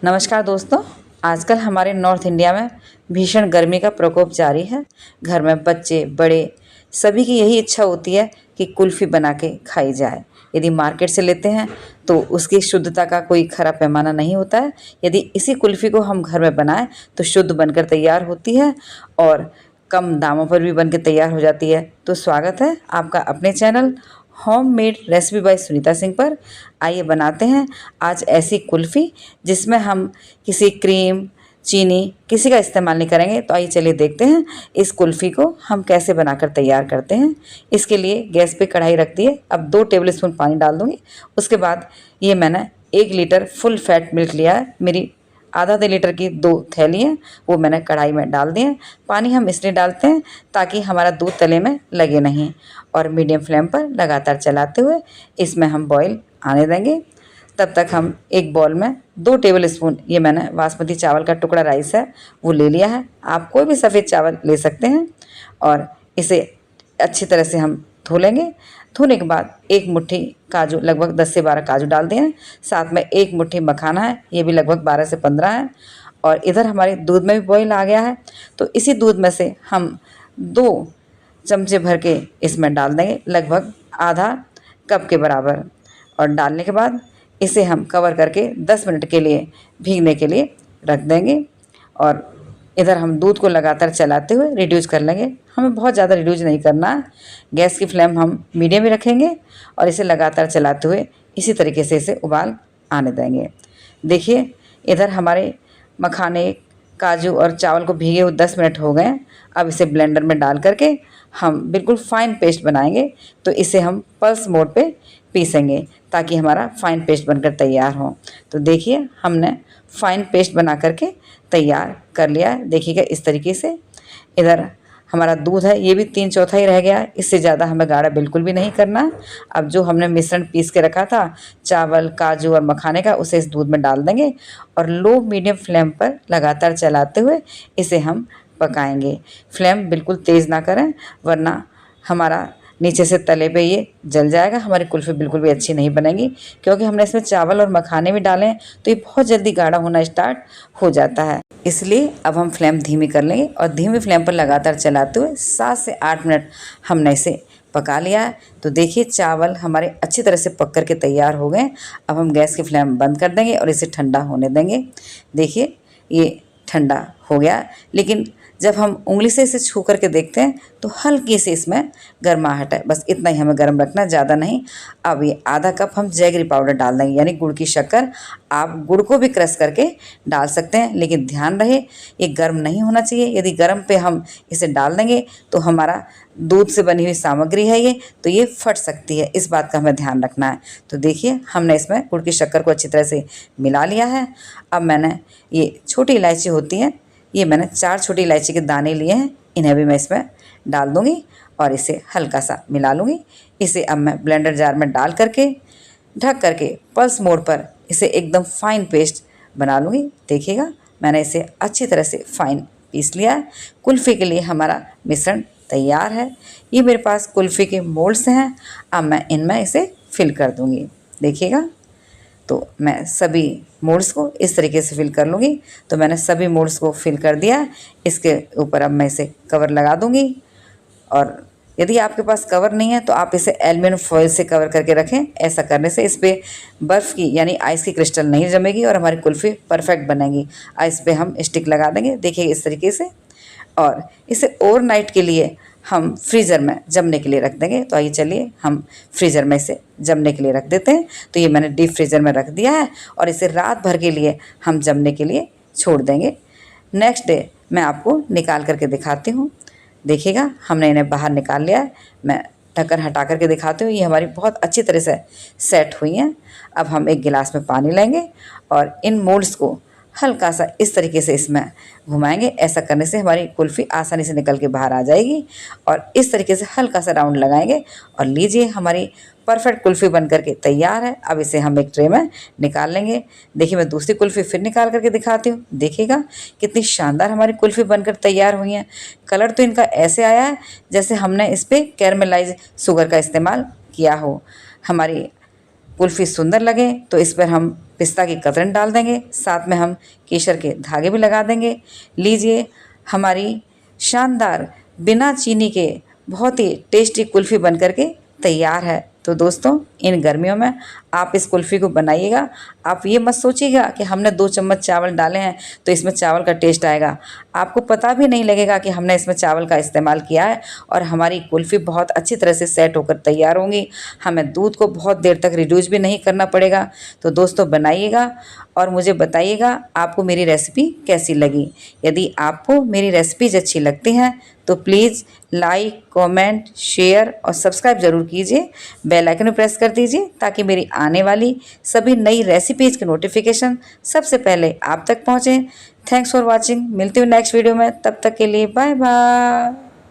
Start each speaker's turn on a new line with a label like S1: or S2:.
S1: नमस्कार दोस्तों। आजकल हमारे नॉर्थ इंडिया में भीषण गर्मी का प्रकोप जारी है। घर में बच्चे बड़े सभी की यही इच्छा होती है कि कुल्फ़ी बना के खाई जाए। यदि मार्केट से लेते हैं तो उसकी शुद्धता का कोई खरा पैमाना नहीं होता है। यदि इसी कुल्फ़ी को हम घर में बनाएं तो शुद्ध बनकर तैयार होती है और कम दामों पर भी बन के तैयार हो जाती है। तो स्वागत है आपका अपने channel homemade recipe by Sunita Singh पर। आइए बनाते हैं आज ऐसी कुल्फ़ी जिसमें हम किसी क्रीम चीनी किसी का इस्तेमाल नहीं करेंगे। तो आइए चलिए देखते हैं इस कुल्फ़ी को हम कैसे बनाकर तैयार करते हैं। इसके लिए गैस पे कढ़ाई रख दी है। अब 2 टेबल स्पून पानी डाल दूँगी। उसके बाद ये मैंने 1 लीटर फुल फैट मिल्क लिया है। मेरी आधा लीटर की 2 थैली हैं, वो मैंने कढ़ाई में डाल दिए हैं। पानी हम इसलिए डालते हैं ताकि हमारा दूध तले में लगे नहीं और मीडियम फ्लेम पर लगातार चलाते हुए इसमें हम बॉईल आने देंगे। तब तक हम एक बॉल में 2 टेबल स्पून ये मैंने बासमती चावल का टुकड़ा राइस है वो ले लिया है। आप कोई भी सफ़ेद चावल ले सकते हैं और इसे अच्छी तरह से हम धो लेंगे। धोने के बाद एक मुट्ठी काजू, लगभग 10 से 12 काजू डाल दें। साथ में एक मुट्ठी मखाना है, ये भी लगभग 12 से 15 है। और इधर हमारे दूध में भी बॉईल आ गया है तो इसी दूध में से हम 2 चमचे भर के इसमें डाल देंगे, लगभग आधा कप के बराबर। और डालने के बाद इसे हम कवर करके 10 मिनट के लिए भीगने के लिए रख देंगे। और इधर हम दूध को लगातार चलाते हुए रिड्यूस कर लेंगे। हमें बहुत ज़्यादा रिड्यूस नहीं करना है। गैस की फ्लेम हम मीडियम में रखेंगे और इसे लगातार चलाते हुए इसी तरीके से इसे उबाल आने देंगे। देखिए इधर हमारे मखाने, काजू और चावल को भीगे हुए 10 मिनट हो गए। अब इसे ब्लेंडर में डाल करके हम बिल्कुल फ़ाइन पेस्ट बनाएंगे। तो इसे हम पल्स मोड पे पीसेंगे ताकि हमारा फ़ाइन पेस्ट बनकर तैयार हो। तो देखिए हमने फ़ाइन पेस्ट बना करके तैयार कर लिया है। देखिएगा इस तरीके से। इधर हमारा दूध है, ये भी 3/4 रह गया। इससे ज़्यादा हमें गाढ़ा बिल्कुल भी नहीं करना। अब जो हमने मिश्रण पीस के रखा था चावल, काजू और मखाने का, उसे इस दूध में डाल देंगे और लो मीडियम फ्लेम पर लगातार चलाते हुए इसे हम पकाएंगे। फ्लेम बिल्कुल तेज़ ना करें वरना हमारा नीचे से तले पे ये जल जाएगा। हमारी कुल्फ़ी बिल्कुल भी अच्छी नहीं बनेगी क्योंकि हमने इसमें चावल और मखाने भी डाले हैं तो ये बहुत जल्दी गाढ़ा होना स्टार्ट हो जाता है। इसलिए अब हम फ्लेम धीमी कर लेंगे और धीमी फ्लेम पर लगातार चलाते हुए 7 से 8 मिनट हमने इसे पका लिया है। तो देखिए चावल हमारे अच्छी तरह से पक कर के तैयार हो गए। अब हम गैस की फ्लेम बंद कर देंगे और इसे ठंडा होने देंगे। देखिए ये ठंडा हो गया, लेकिन जब हम उंगली से इसे छू करके देखते हैं तो हल्की सी इसमें गर्माहट है। बस इतना ही हमें गर्म रखना, ज़्यादा नहीं। अब ये आधा कप हम जैगरी पाउडर डाल देंगे, यानी गुड़ की शक्कर। आप गुड़ को भी क्रश करके डाल सकते हैं, लेकिन ध्यान रहे ये गर्म नहीं होना चाहिए। यदि गर्म पे हम इसे डाल देंगे तो हमारा दूध से बनी हुई सामग्री है ये, तो ये फट सकती है। इस बात का हमें ध्यान रखना है। तो देखिए हमने इसमें गुड़ की शक्कर को अच्छी तरह से मिला लिया है। अब मैंने ये छोटी इलायची होती है, ये मैंने 4 छोटी इलायची के दाने लिए हैं, इन्हें भी मैं इसमें डाल दूँगी और इसे हल्का सा मिला लूँगी। इसे अब मैं ब्लेंडर जार में डाल करके ढक करके पल्स मोड पर इसे एकदम फ़ाइन पेस्ट बना लूँगी। देखिएगा मैंने इसे अच्छी तरह से फ़ाइन पीस लिया है। कुल्फ़ी के लिए हमारा मिश्रण तैयार है। ये मेरे पास कुल्फ़ी के मोल्ड्स हैं। अब मैं इनमें इसे फिल कर दूँगी। देखिएगा तो मैं सभी मोड्स को इस तरीके से फिल कर लूँगी। तो मैंने सभी मोड्स को फिल कर दिया। इसके ऊपर अब मैं इसे कवर लगा दूँगी और यदि आपके पास कवर नहीं है तो आप इसे एल्युमिनियम फॉइल से कवर करके रखें। ऐसा करने से इस पर बर्फ़ की यानी आइस की क्रिस्टल नहीं जमेगी और हमारी कुल्फ़ी परफेक्ट बनेगी। इस पर हम स्टिक लगा देंगे, देखिए इस तरीके से। और इसे ओवरनाइट के लिए हम फ्रीज़र में जमने के लिए रख देंगे। तो आइए चलिए हम फ्रीज़र में इसे जमने के लिए रख देते हैं। तो ये मैंने डीप फ्रीज़र में रख दिया है और इसे रात भर के लिए हम जमने के लिए छोड़ देंगे। नेक्स्ट डे मैं आपको निकाल करके दिखाती हूँ। देखिएगा हमने इन्हें बाहर निकाल लिया है। मैं ढक्कन हटा करके दिखाती हूँ। ये हमारी बहुत अच्छी तरह से सेट हुई हैं। अब हम एक गिलास में पानी लेंगे और इन मोल्ड्स को हल्का सा इस तरीके से इसमें घुमाएंगे। ऐसा करने से हमारी कुल्फ़ी आसानी से निकल के बाहर आ जाएगी। और इस तरीके से हल्का सा राउंड लगाएंगे और लीजिए हमारी परफेक्ट कुल्फ़ी बन करके तैयार है। अब इसे हम एक ट्रे में निकाल लेंगे। देखिए मैं दूसरी कुल्फ़ी फिर निकाल करके दिखाती हूँ। देखिएगा कितनी शानदार हमारी कुल्फ़ी बनकर तैयार हुई है। कलर तो इनका ऐसे आया है जैसे हमने इस पर कैरमलाइज शुगर का इस्तेमाल किया हो। हमारी कुल्फ़ी सुंदर लगे तो इस पर हम पिस्ता की कतरन डाल देंगे, साथ में हम केसर के धागे भी लगा देंगे। लीजिए, हमारी शानदार बिना चीनी के बहुत ही टेस्टी कुल्फ़ी बन कर के तैयार है। तो दोस्तों, इन गर्मियों में आप इस कुल्फ़ी को बनाइएगा। आप ये मत सोचिएगा कि हमने 2 चम्मच चावल डाले हैं तो इसमें चावल का टेस्ट आएगा। आपको पता भी नहीं लगेगा कि हमने इसमें चावल का इस्तेमाल किया है और हमारी कुल्फ़ी बहुत अच्छी तरह से सेट होकर तैयार होंगी। हमें दूध को बहुत देर तक रिड्यूस भी नहीं करना पड़ेगा। तो दोस्तों, बनाइएगा और मुझे बताइएगा आपको मेरी रेसिपी कैसी लगी। यदि आपको मेरी रेसिपीज़ अच्छी लगती हैं तो प्लीज़ लाइक, कमेंट, शेयर और सब्सक्राइब ज़रूर कीजिए। बेल आइकन प्रेस कर दीजिए ताकि मेरी आने वाली सभी नई रेसिपीज़ के नोटिफिकेशन सबसे पहले आप तक पहुँचें। Thanks for watching. मिलती हूँ नेक्स्ट वीडियो में, तब तक के लिए बाय बाय।